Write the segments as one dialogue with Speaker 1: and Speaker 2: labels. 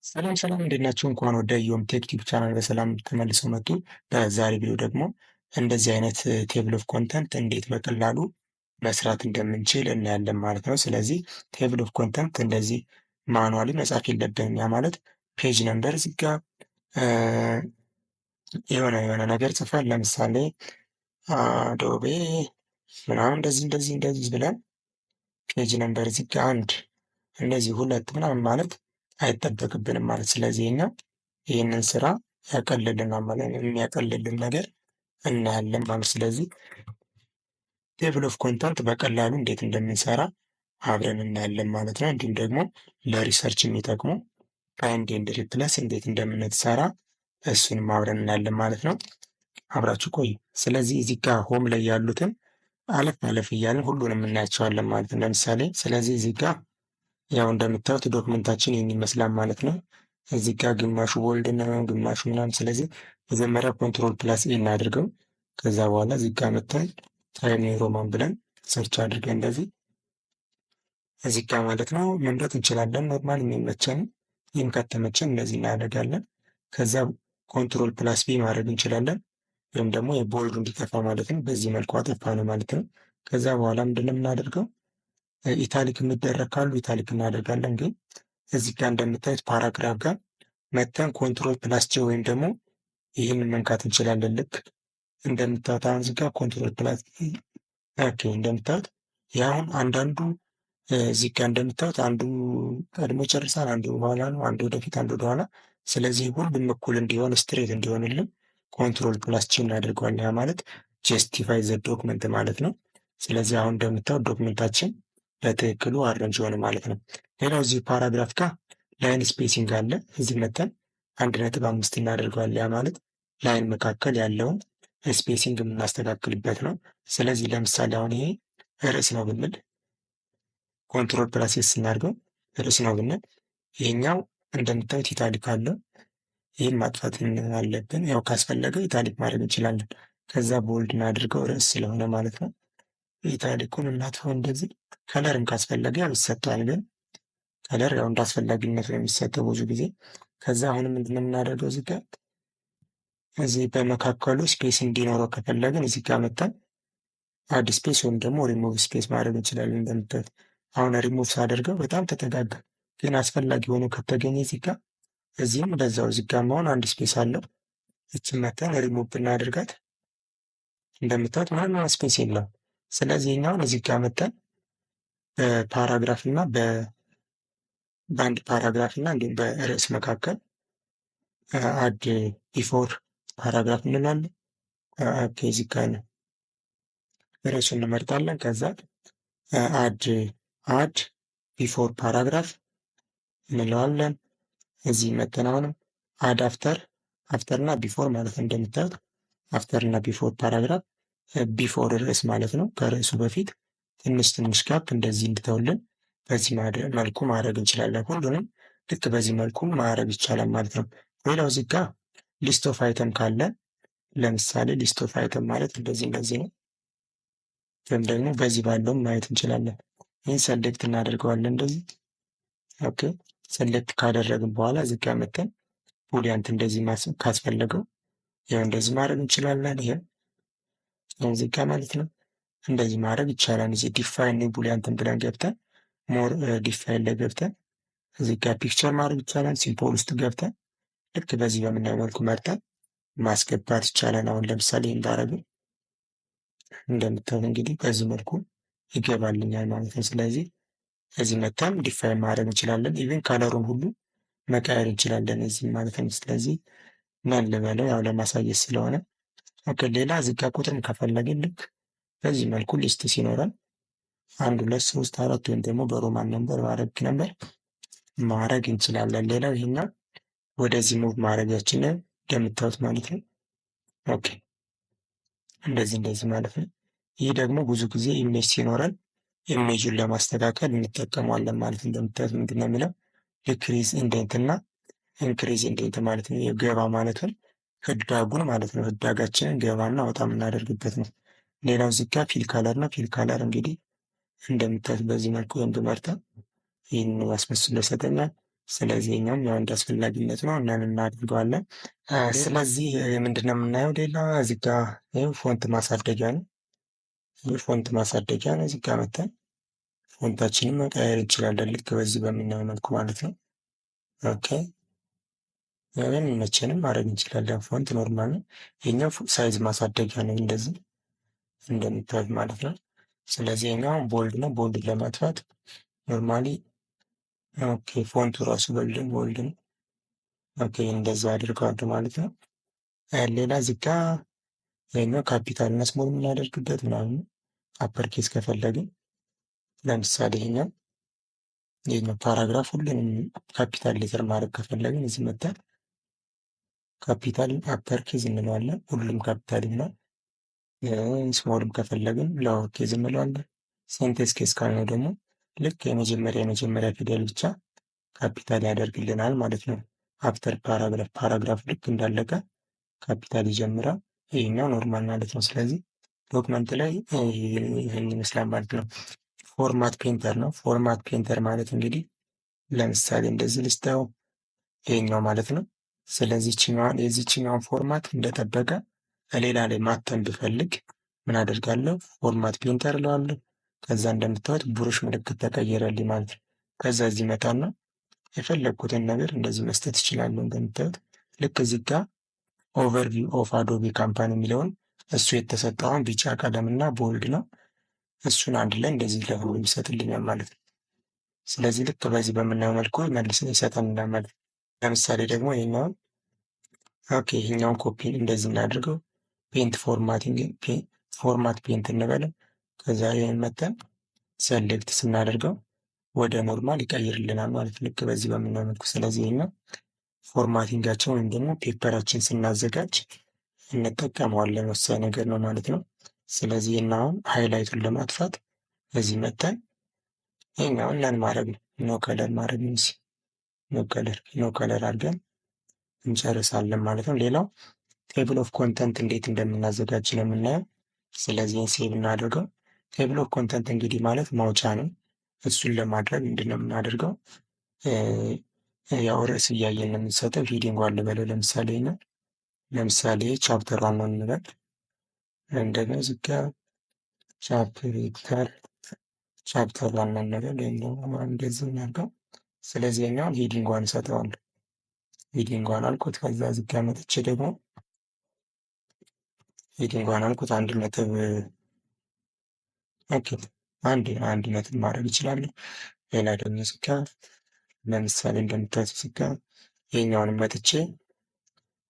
Speaker 1: ሰላም ሰላም እንዴት ናችሁ? እንኳን ወደ ኢዮም ቴክ ቲዩብ ቻናል በሰላም ተመልሰው መጡ። በዛሬ ቪዲዮ ደግሞ እንደዚህ አይነት ቴብል ኦፍ ኮንተንት እንዴት በቀላሉ መስራት እንደምንችል እናያለን ማለት ነው። ስለዚህ ቴብል ኦፍ ኮንተንት እንደዚህ ማኑዋሊ መጻፍ የለብንም። ያ ማለት ፔጅ ነምበር እዚህ ጋር የሆነ ነገር ጽፈን ለምሳሌ አዶቤ ምናምን እንደዚህ ብለን ፔጅ ነምበር እዚህ ጋር አንድ እንደዚህ ሁለት ምናምን ማለት አይጠበቅብንም ማለት። ስለዚህ እኛ ይህንን ስራ ያቀልልናል ማለት ነው። የሚያቀልልን ነገር እናያለን ማለት። ስለዚህ ቴብል ኦፍ ኮንተንት በቀላሉ እንዴት እንደምንሰራ አብረን እናያለን ማለት ነው። እንዲሁም ደግሞ ለሪሰርች የሚጠቅሙ ፋይንድ ኤንድ ሪፕለስ እንዴት እንደምንሰራ እሱንም አብረን እናያለን ማለት ነው። አብራችሁ ቆዩ። ስለዚህ እዚህ ጋር ሆም ላይ ያሉትን አለፍ አለፍ እያልን ሁሉንም እናያቸዋለን ማለት ነው። ለምሳሌ ስለዚህ እዚህ ጋር ያው እንደምታዩት ዶክመንታችን ይህን ይመስላል ማለት ነው። እዚህ ጋር ግማሹ ቦልድ ነው፣ ግማሹ ምናምን። ስለዚህ መጀመሪያ ኮንትሮል ፕላስ ኤ እናድርገው። ከዛ በኋላ እዚህ ጋር መተን ታይም ኒው ሮማን ብለን ሰርች አድርገን እንደዚህ እዚህ ጋር ማለት ነው መምረጥ እንችላለን። ኖርማል የሚመቸን ይህም ከተመቸን እንደዚህ እናደርጋለን። ከዛ ኮንትሮል ፕላስ ቢ ማድረግ እንችላለን፣ ወይም ደግሞ የቦልዱ እንዲጠፋ ማለት ነው። በዚህ መልኩ አጠፋ ነው ማለት ነው። ከዛ በኋላ ምንድን ነው የምናደርገው? ኢታሊክ የሚደረግ ካሉ ኢታሊክ እናደርጋለን። ግን እዚህ ጋር እንደምታዩት ፓራግራፍ ጋር መተን ኮንትሮል ፕላስ ጄ ወይም ደግሞ ይህንን መንካት እንችላለን። ልክ እንደምታዩት አሁን እዚህ ጋር ኮንትሮል ፕላስ ኦኬ። እንደምታዩት ያሁን አንዳንዱ እዚህ ጋር እንደምታዩት አንዱ ቀድሞ ይጨርሳል፣ አንዱ በኋላ ነው፣ አንዱ ወደፊት፣ አንዱ ወደኋላ። ስለዚህ ሁሉም እኩል እንዲሆን ስትሬት እንዲሆንልን ኮንትሮል ፕላስ ጄ እናደርገዋለን። ያ ማለት ጀስቲፋይ ዘ ዶክመንት ማለት ነው። ስለዚህ አሁን እንደምታዩት ዶክመንታችን በትክክሉ አረንጅ ሆነ ማለት ነው። ሌላው እዚህ ፓራግራፍ ጋር ላይን ስፔሲንግ አለ። እዚህ መተን 1.5 እናደርገዋለን። ያ ማለት ላይን መካከል ያለውን ስፔሲንግ የምናስተካክልበት ነው። ስለዚህ ለምሳሌ አሁን ይሄ ርዕስ ነው ብንል ኮንትሮል ፕላስ ኤስ ስናደርገው ርዕስ ነው ብንል ይሄኛው እንደምታዩት ኢታሊክ አለው። ይህም ማጥፋት አለብን። ያው ካስፈለገ ኢታሊክ ማድረግ እንችላለን። ከዛ ቦልድ እናድርገው ርዕስ ስለሆነ ማለት ነው። ኢታሊኩን እናጥፈው እንደዚህ። ከለርም ካስፈለገ ያው ይሰጠዋል፣ ግን ከለር ያው እንዳስፈላጊነቱ ነው የሚሰጠው ብዙ ጊዜ። ከዛ አሁንም ምንድነው የምናደርገው እዚህ ጋር እዚህ በመካከሉ ስፔስ እንዲኖረው ከፈለግን እዚህ ጋር መጣን አድ ስፔስ ወይም ደግሞ ሪሙቭ ስፔስ ማድረግ እንችላለን። እንደምታዩት አሁን ሪሙቭ ሳደርገው በጣም ተጠጋጋ፣ ግን አስፈላጊ ሆኖ ከተገኘ እዚህ ጋር እዚህም በዛው እዚህ ጋር መሆን አንድ ስፔስ አለው። እችን መተን ሪሙቭ ብናደርጋት እንደምታዩት ምንም ስፔስ የለውም። ስለዚህ እኛውን እዚህ ጋር መተን በፓራግራፍ እና በአንድ ፓራግራፍ እና እንዲሁም በርዕስ መካከል አድ ቢፎር ፓራግራፍ እንላለን። እዚህ ጋር ነው ርዕሱን እንመርጣለን። ከዛ አድ ቢፎር ፓራግራፍ እንለዋለን። እዚህ መተን አሁንም አድ አፍተር እና ቢፎር ማለት ነው። እንደምታዩት አፍተር እና ቢፎር ፓራግራፍ፣ ቢፎር ርዕስ ማለት ነው። ከርዕሱ በፊት ትንሽ ጋፕ እንደዚህ እንድተውልን በዚህ መልኩ ማድረግ እንችላለን። ሁሉንም ልክ በዚህ መልኩ ማድረግ ይቻላል ማለት ነው። ሌላው እዚህ ጋር ሊስት ኦፍ አይተም ካለ ለምሳሌ ሊስት ኦፍ አይተም ማለት እንደዚህ ነው፣ ወይም ደግሞ በዚህ ባለውም ማየት እንችላለን። ይህን ሰሌክት እናደርገዋለን እንደዚህ። ኦኬ ሰሌክት ካደረግን በኋላ እዚህ ጋር መተን ቡሊያንት እንደዚህ ካስፈለገው ያው እንደዚህ ማድረግ እንችላለን። ይሄ እዚህ ጋር ማለት ነው እንደዚህ ማድረግ ይቻላል። እዚህ ዲፋይን ቡሊያንትን ብለን ገብተን ሞር ዲፋይን ላይ ገብተን እዚህ ጋር ፒክቸር ማድረግ ይቻላል። ሲምቦል ውስጥ ገብተን ልክ በዚህ በምናየው መልኩ መርጠን ማስገባት ይቻላል። አሁን ለምሳሌ እንዳረግን እንደምታዩት እንግዲህ በዚህ መልኩ ይገባልኛል ማለት ነው። ስለዚህ እዚህ መተን ዲፋይን ማድረግ እንችላለን። ኢቭን ካለሩን ሁሉ መቀየር እንችላለን እዚህ ማለት ነው። ስለዚህ ምን ልበለው ያው ለማሳየት ስለሆነ። ኦኬ ሌላ እዚህ ጋር ቁጥርም ከፈለግን ልክ በዚህ መልኩ ሊስት ሲኖረን 1 2 3 4 ወይም ደግሞ በሮማን ነምበር በአረቢክ ነምበር ማድረግ እንችላለን። ሌላው ይሄኛው ወደዚህ ሙቭ ማድረጋችንን እንደምታዩት ማለት ነው። ኦኬ እንደዚህ ማለት ነው። ይህ ደግሞ ብዙ ጊዜ ኢሜጅ ሲኖረን ኢሜጁን ለማስተካከል እንጠቀመዋለን ማለት ነው። እንደምታዩት ምንድን ነው የሚለው ዲክሪዝ ኢንዴንት እና ኢንክሪዝ ኢንዴንት ማለት ነው። የገባ ማለትን ህዳጉን ማለት ነው። ህዳጋችንን ገባና ወጣ የምናደርግበት ነው። ሌላው እዚህ ጋር ፊል ካለር ነው። ፊል ካለር እንግዲህ እንደምታዩት በዚህ መልኩ ወንድ መርጠን ይህን ያስመስሎ ይሰጠኛል። ስለዚህ እኛም ያው እንደ አስፈላጊነት ነው እና እናደርገዋለን። ስለዚህ ምንድነው የምናየው ሌላ እዚህ ጋ ይኸው ፎንት ማሳደጊያ ነው። ይህ ፎንት ማሳደጊያ ነው። እዚህ ጋ መተን ፎንታችንን መቀየር እንችላለን ልክ በዚህ በምናየው መልኩ ማለት ነው። ኦኬ የሚመቸንም ማድረግ እንችላለን። ፎንት ኖርማል ነው። የኛው ሳይዝ ማሳደጊያ ነው እንደዚህ እንደምታዩት ማለት ነው። ስለዚህ የኛው ቦልድ ነው። ቦልድ ለማጥፋት ኖርማሊ ኦኬ ፎንቱ ራሱ ቦልድ ነው። ኦኬ እንደዛ አድርገዋለሁ ማለት ነው። ሌላ እዚህ ጋ ይሄኛው ካፒታል እና ስሞል የምናደርግበት ምናምን አፐር ኬስ ከፈለግን ለምሳሌ ይሄኛው ፓራግራፍ ሁሉንም ካፒታል ሌተር ማድረግ ከፈለግን እዚህ መተን ካፒታል አፐር ኬዝ እንለዋለን። ሁሉም ካፒታል ይሆናል። ስሞልም ከፈለግን ሎወር ኬዝ እንለዋለን። ሴንቴንስ ኬዝ ካልነው ደግሞ ልክ የመጀመሪያ ፊደል ብቻ ካፒታል ያደርግልናል ማለት ነው። አፍተር ፓራግራፍ ልክ እንዳለቀ ካፒታል ይጀምራል። ይሄኛው ኖርማል ማለት ነው። ስለዚህ ዶክመንት ላይ ይህን ይመስላል ማለት ነው። ፎርማት ፔንተር ነው። ፎርማት ፔንተር ማለት እንግዲህ ለምሳሌ እንደዚህ ልስታው ይሄኛው ማለት ነው። ስለዚህ የዚችኛውን ፎርማት እንደጠበቀ ሌላ ላይ ማተም ብፈልግ ምን አደርጋለሁ? ፎርማት ፔንተር እለዋለሁ። ከዛ እንደምታዩት ብሩሽ ምልክት ተቀየረልኝ ማለት ነው። ከዛ እዚህ መጣና የፈለግኩትን ነገር እንደዚህ መስጠት እችላለሁ። እንደምታዩት ልክ እዚህ ጋር ኦቨርቪው ኦፍ አዶቤ ካምፓኒ የሚለውን እሱ የተሰጠውን ቢጫ ቀለምና ቦልድ ነው። እሱን አንድ ላይ እንደዚህ ለሁሉም ይሰጥልኛል ማለት ነው። ስለዚህ ልክ በዚህ በምናየው መልኩ መልሰን ይሰጠናል ማለት ነው። ለምሳሌ ደግሞ ይሄኛውን ኦኬ ይሄኛውን ኮፒ እንደዚህ እናድርገው። ፔንት ፎርማት ፔንት እንበለው። ከዛ ይሄን መተን ሰሌክት ስናደርገው ወደ ኖርማል ይቀይርልናል ማለት ልክ በዚህ በምናየው መልኩ። ስለዚህ ይሄኛው ፎርማቲንጋችን ወይም ደግሞ ፔፐራችን ስናዘጋጅ እንጠቀመዋለን ወሳኝ ነገር ነው ማለት ነው። ስለዚህ ይሄን አሁን ሃይላይቱን ለማጥፋት እዚህ መተን ይሄኛውን ነን ማድረግ ነው። ኖ ከለር ማድረግ ነው። ኖ ከለር አድርገን እንጨርሳለን ማለት ነው። ሌላው ቴብል ኦፍ ኮንተንት እንዴት እንደምናዘጋጅ ነው የምናየው። ስለዚህ ሴቭ እናድርገው። ቴብል ኦፍ ኮንተንት እንግዲህ ማለት ማውጫ ነው። እሱን ለማድረግ ምንድን ነው የምናደርገው? ያው ርዕስ እያየን ነው የምንሰጠው። ሂዲንግ ዋን ልበለው ለምሳሌ ቻፕተር ዋን ነው እንበል። እንደገና ዝጋ ቻፕተር ዋን ነው እንበል ወይም ደግሞ እንደዚህ እናድርገው። ስለዚህ ኛውን ሂዲንግ ዋን እሰጠዋለሁ። ሂዲንግ ዋን አልኩት። ከዛ ዝጋ መጥቼ ደግሞ ሂዲንግ ዋን አልኩት። አንድ ነጥብ ማድረግ እችላለሁ። ሌላ ደግሞ ዝጋ ለምሳሌ እንደምታዩት ዝጋ ይሄኛውንም መጥቼ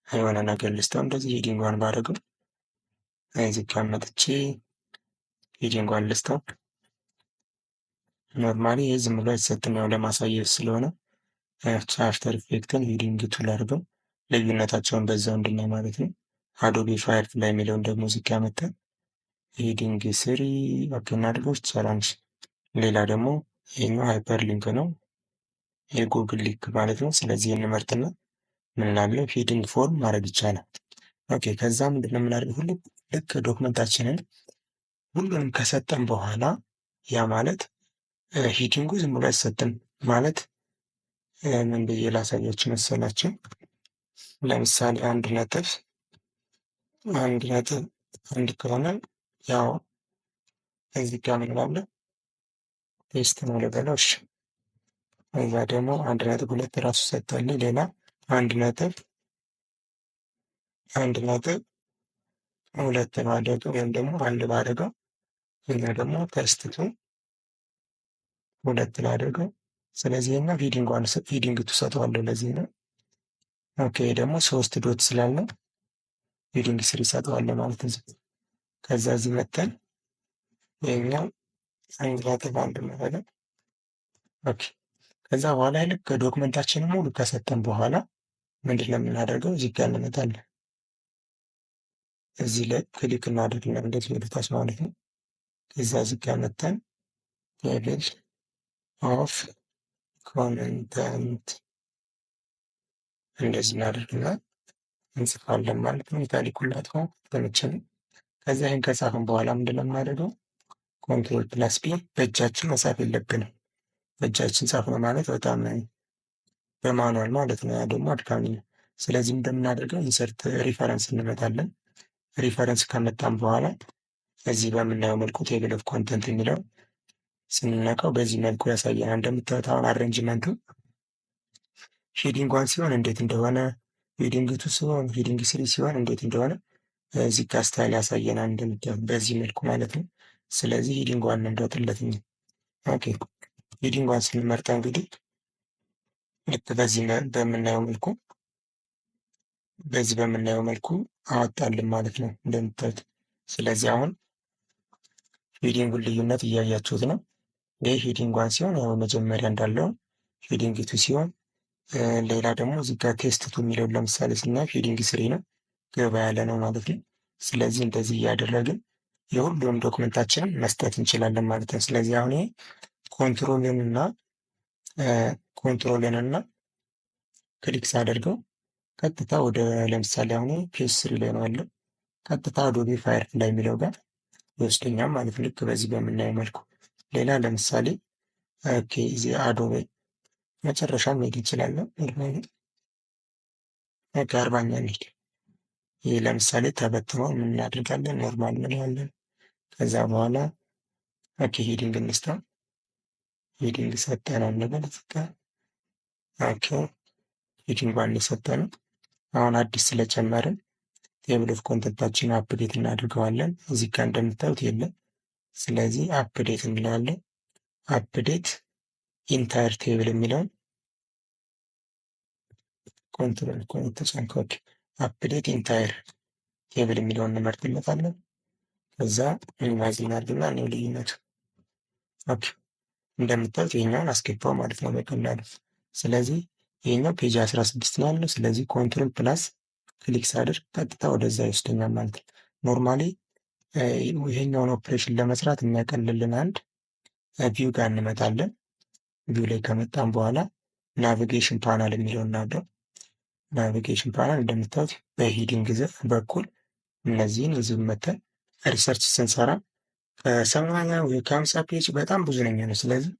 Speaker 1: የሆነ ነገር ልስተው እንደዚህ ሂዲንግ ዋን ባደረገው ዝጋ መጥቼ ሂዲንግ ዋን ልስተው። ኖርማሊ ይህ ዝም ብሎ አይሰጥም፣ ያው ለማሳየት ስለሆነ አፍተር ኢፌክትን ሂዲንግ ቱል አድርገው ልዩነታቸውን በዛው እንድናይ ማለት ነው። አዶቤ ፋየርፍላይ የሚለውን ደግሞ ዝጋ መተን ሂዲንግ ስሪ ኦኬ እናድርገው ይቻላል። ሌላ ደግሞ ይሄኛው ሃይፐር ሊንክ ነው፣ የጉግል ሊንክ ማለት ነው። ስለዚህ እንመርጥና ምን ላለው ሂዲንግ ፎርም ማድረግ ይቻላል። ኦኬ ከዛ ምንድነው የምናደርገው? ልክ ዶክመንታችንን ሁሉንም ከሰጠን በኋላ ያ ማለት ሂዲንጉ ዝም ብሎ አይሰጥም ማለት ምን ብዬ ላሳያችሁ መሰላችሁ? ለምሳሌ አንድ ነጥብ አንድ ከሆነ ያው እዚህ ጋር ምን ላለው ቴስት ነው ልበለው። እሺ እዛ ደግሞ 1.2 ራሱ ሰጥቷልኝ። ሌላ 1.2 ባደረገው ወይም ደግሞ አንድ ባደረገው እና ደግሞ ተስትቱ 2 ላደርገው። ስለዚህ እና ሂዲንግ ቱ ሰጠዋለሁ ለዚህ ነው። ኦኬ ደግሞ 3 ዶት ስላለው ሂዲንግ ስሪ ሰጠዋለሁ ማለት ነው። ከዛ እዚህ መተን ይሄኛው 1.1 ማለት ኦኬ ከዛ በኋላ ልክ ዶክመንታችንን ሙሉ ከሰጠን በኋላ ምንድነው የምናደርገው? እዚህ ጋር እንመጣለን። እዚህ ላይ ክሊክ እናደርግና እንደዚህ ወደ ታች ማለት ነው። ከዛ እዚህ ጋር መተን ቴብል ኦፍ ኮንተንት እንደዚህ እናደርግና እንጽፋለን ማለት ነው። ኢታሊኩላት ሆ ተመቸን። ከዛ ይህን ከጻፍን በኋላ ምንድነው የምናደርገው? ኮንትሮል ፕላስ ፒ። በእጃችን መጻፍ የለብንም። በእጃችን ጻፍ ነው ማለት በጣም በማኑዋል ማለት ነው። ያ ደግሞ አድካሚ ነው። ስለዚህ እንደምናደርገው ኢንሰርት ሪፈረንስ እንመጣለን። ሪፈረንስ ከመጣም በኋላ እዚህ በምናየው መልኩ ቴብል ኦፍ ኮንተንት የሚለው ስንነካው በዚህ መልኩ ያሳየናል። እንደምታዩት አሁን አሬንጅመንቱ ሄዲንግ ዋን ሲሆን እንዴት እንደሆነ፣ ሄዲንግ ቱ ሲሆን፣ ሄዲንግ ስሪ ሲሆን እንዴት እንደሆነ እዚህ ጋር ስታይል ያሳየናል። እንደምታዩት በዚህ መልኩ ማለት ነው። ስለዚህ ሄዲንግ ዋን እንምረጥለት። ኦኬ ሄዲንግ ዋን ስንመርጠው እንግዲህ ልክ በዚህ በምናየው መልኩ አወጣልን ማለት ነው እንደምታዩት። ስለዚህ አሁን ሄዲንጉን ልዩነት እያያችሁት ነው። ይህ ሄዲንግ ዋን ሲሆን ያው መጀመሪያ እንዳለው ሄዲንግ ቱ ሲሆን፣ ሌላ ደግሞ እዚህ ጋር ቴስት ቱ የሚለውን ለምሳሌ ስናየው ሄዲንግ ስሪ ነው፣ ገባ ያለ ነው ማለት ነው። ስለዚህ እንደዚህ እያደረግን የሁሉም ዶክመንታችንን መስጠት እንችላለን ማለት ነው። ስለዚህ አሁን ይሄ ኮንትሮልን እና ክሊክ ሳደርገው ቀጥታ ወደ ለምሳሌ አሁን ፔጅ ስሪ ላይ ነው ያለው፣ ቀጥታ አዶቤ ፋየርፍላይ የሚለው ጋር ይወስደኛል ማለት ነው። ልክ በዚህ በምናየው መልኩ ሌላ ለምሳሌ ኦኬ እዚህ አዶቤ መጨረሻ መሄድ እንችላለን። ኦኬ 40ኛ እንሂድ። ይህ ለምሳሌ ተበትኖ ምን እናደርጋለን? ኖርማል እንለዋለን። ከዛ በኋላ ኦኬ ሄዲንግ እንስታ። ሄዲንግ ሰጠነው እንበል እዚህ ጋር ኦኬ ሄዲንግ ዋን የሰጠነው አሁን አዲስ ስለጨመርን ቴብል ኦፍ ኮንተንታችን አፕዴት እናድርገዋለን። እዚህ ጋር እንደምታዩት የለም። ስለዚህ አፕዴት እንለዋለን። አፕዴት ኢንታየር ቴብል የሚለውን ኮንትሮል ተጫንኮች አፕዴት ኢንታየር ቴብል የሚለውን እንመርጥለታለን። ከዛ ሚኒማይዝ እናድርግና ነው ልዩነቱ። ኦኬ እንደምታዩት ይሄኛውን አስገባው ማለት ነው በቀላሉ። ስለዚህ ይሄኛው ፔጅ 16 ነው ያለው። ስለዚህ ኮንትሮል ፕላስ ክሊክ ሳደርግ ቀጥታ ወደዛ ይወስደኛል ማለት ነው። ኖርማሊ ይሄኛውን ኦፕሬሽን ለመስራት የሚያቀልልን አንድ ቪው ጋር እንመጣለን። ቪው ላይ ከመጣን በኋላ ናቪጌሽን ፓናል የሚለውን እናድረው። ናቪጌሽን ፓናል እንደምታዩት በሂዲንግ በኩል እነዚህን ይዘን መተን ሪሰርች ስንሰራ ከ80 ወይ ከ50 ፔጅ በጣም ብዙ ነኝ ነው። ስለዚህ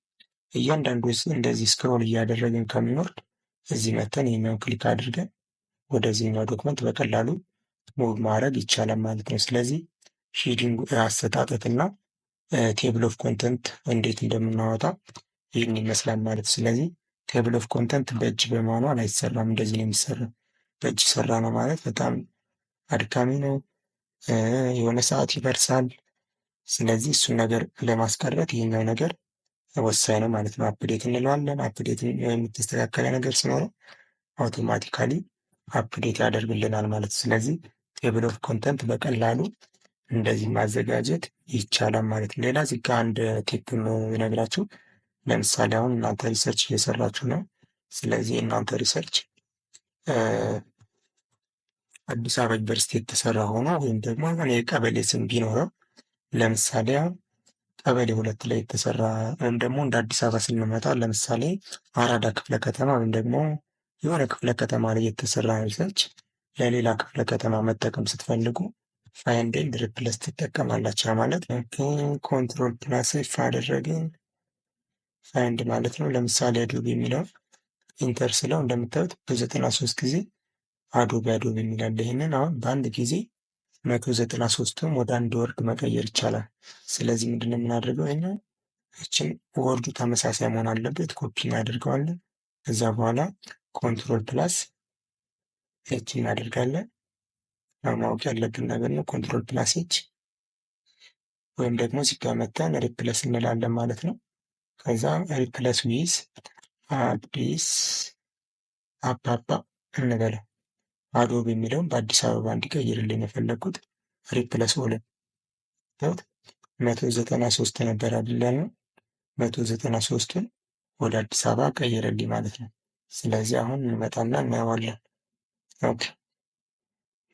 Speaker 1: እያንዳንዱ እንደዚህ ስክሮል እያደረግን ከሚኖርድ እዚህ መተን ይሄኛውን ክሊክ አድርገን ወደዚህኛው ዶክመንት በቀላሉ ሙቭ ማድረግ ይቻላል ማለት ነው። ስለዚህ ሂዲንግ አሰጣጠትና ቴብል ኦፍ ኮንተንት እንዴት እንደምናወጣ ይህን ይመስላል ማለት። ስለዚህ ቴብል ኦፍ ኮንተንት በእጅ በማኑዋል አይሰራም፣ እንደዚህ ነው የሚሰራው። በእጅ ሰራ ነው ማለት በጣም አድካሚ ነው፣ የሆነ ሰዓት ይፈርሳል። ስለዚህ እሱን ነገር ለማስቀረት ይህኛው ነገር ወሳኝ ነው ማለት ነው። አፕዴት እንለዋለን። አፕዴት የምትስተካከለ ነገር ሲኖረው አውቶማቲካሊ አፕዴት ያደርግልናል ማለት። ስለዚህ ቴብል ኦፍ ኮንተንት በቀላሉ እንደዚህ ማዘጋጀት ይቻላል ማለት ነው። ሌላ እዚህ ጋር አንድ ቲፕ የምነግራችሁ ለምሳሌ አሁን እናንተ ሪሰርች እየሰራችሁ ነው። ስለዚህ እናንተ ሪሰርች አዲስ አበባ ዩኒቨርሲቲ የተሰራ ሆኖ ወይም ደግሞ የቀበሌ ስም ቢኖረው ለምሳሌ ቀበሌ 2 ላይ የተሰራ ወይም ደግሞ እንደ አዲስ አበባ ስንመጣ ለምሳሌ አራዳ ክፍለ ከተማ ወይም ደግሞ የሆነ ክፍለ ከተማ ላይ የተሰራ ሪሰርች ለሌላ ክፍለ ከተማ መጠቀም ስትፈልጉ ፋይንድ ኤንድ ሪፕሌስ ትጠቀማላችሁ ማለት ነው። ኮንትሮል ፕላስ ኤፍ አደረግን ፋይንድ ማለት ነው። ለምሳሌ አዶቤ የሚለው ኢንተር ስለው እንደምታዩት በ93 ጊዜ አዶቤ የሚላል። ይህንን አሁን በአንድ ጊዜ 193ም ወደ አንድ ወርድ መቀየር ይቻላል። ስለዚህ ምንድነው የምናደርገው? እችን ወርዱ ተመሳሳይ መሆን አለበት። ኮፒ እናደርገዋለን። ከዛ በኋላ ኮንትሮል ፕላስ ኤች እናደርጋለን። ማወቅ ያለብን ነገር ነው። ኮንትሮል ፕላስ ኤች ወይም ደግሞ እዚህ ጋር መተን ሪፕለስ እንላለን ማለት ነው። ከዛ ሪፕለስ ዊዝ አዲስ አባባ እንበለው። አዶቤ የሚለውን በአዲስ አበባ እንዲቀይርልኝ የፈለግኩት ሪፕለስ ኦል 193 ነበር አይደል ያልነው? 193ን ወደ አዲስ አበባ ቀይርልኝ ማለት ነው። ስለዚህ አሁን እንመጣና እናየዋለን።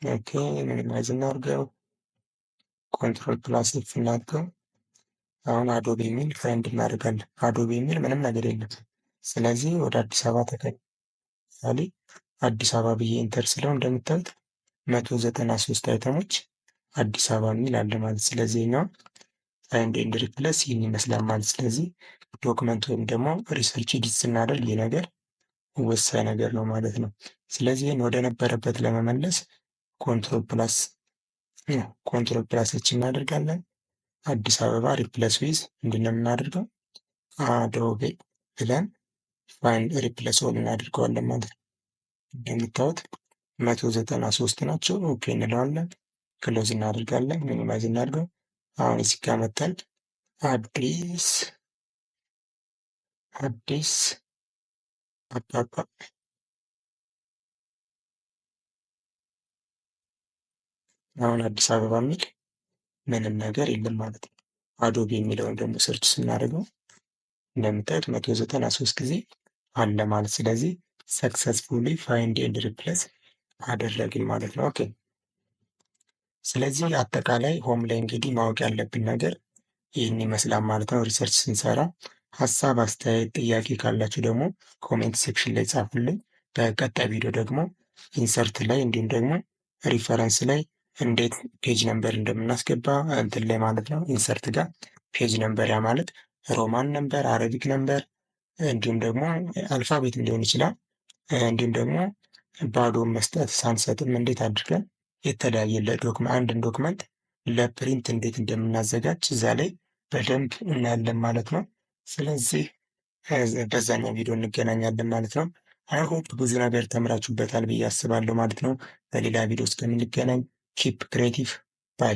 Speaker 1: ኦኬ ሚኒማይዝ እናድርገው። ኮንትሮል ፕላስ ኤፍ እናድርገው። አሁን አዶቤ የሚል ፋይንድ እናደርጋለን። አዶቤ የሚል ምንም ነገር የለም። ስለዚህ ወደ አዲስ አበባ ተቀይሯል። አዲስ አበባ ብዬ ኢንተር ስለው እንደምታዩት 193 አይተሞች አዲስ አበባ የሚል አለ ማለት። ስለዚህ ነው ፋይንድ ኤንድ ሪፕሌስ ይህን ይመስላል ማለት። ስለዚህ ዶክመንት ወይም ደግሞ ሪሰርች ኤዲት ስናደርግ ይህ ነገር ወሳኝ ነገር ነው ማለት ነው። ስለዚህ ይህን ወደ ነበረበት ለመመለስ ኮንትሮል ፕላስ ኤች እናደርጋለን። አዲስ አበባ ሪፕለስ ዊዝ ምንድን ነው የምናደርገው? አዶቤ ብለን ፋይንድ ሪፕለስ ኦል እናደርገዋለን ማለት ነው። እንደምታዩት 193 ናቸው። ኦኬ እንለዋለን። ክሎዝ እናደርጋለን። ሚኒማይዝ እናድርገው። አሁን እዚህ ጋር መተን አዲስ አባባ አሁን አዲስ አበባ የሚል ምንም ነገር የለም ማለት ነው። አዶቤ የሚለውን ደግሞ ሰርች ስናደርገው እንደምታዩት 193 ጊዜ አለ ማለት። ስለዚህ ሰክሰስፉሊ ፋይንድ ኤንድ ሪፕሌስ አደረግን ማለት ነው። ኦኬ ስለዚህ አጠቃላይ ሆም ላይ እንግዲህ ማወቅ ያለብን ነገር ይህን ይመስላል ማለት ነው። ሪሰርች ስንሰራ ሀሳብ፣ አስተያየት፣ ጥያቄ ካላችሁ ደግሞ ኮሜንት ሴክሽን ላይ ጻፉልኝ። በቀጣይ ቪዲዮ ደግሞ ኢንሰርት ላይ እንዲሁም ደግሞ ሪፈረንስ ላይ እንዴት ፔጅ ነምበር እንደምናስገባ እንትን ላይ ማለት ነው። ኢንሰርት ጋር ፔጅ ነምበር ያ ማለት ሮማን ነምበር፣ አረቢክ ነምበር እንዲሁም ደግሞ አልፋቤት ሊሆን ይችላል። እንዲሁም ደግሞ ባዶ መስጠት ሳንሰጥም እንዴት አድርገን የተለያየ አንድን ዶክመንት ለፕሪንት እንዴት እንደምናዘጋጅ እዛ ላይ በደንብ እናያለን ማለት ነው። ስለዚህ በዛኛው ቪዲዮ እንገናኛለን ማለት ነው። አይሆፕ ብዙ ነገር ተምራችሁበታል ብዬ አስባለሁ ማለት ነው። በሌላ ቪዲዮ እስከምንገናኝ ኪፕ ክሬቲቭ ባይ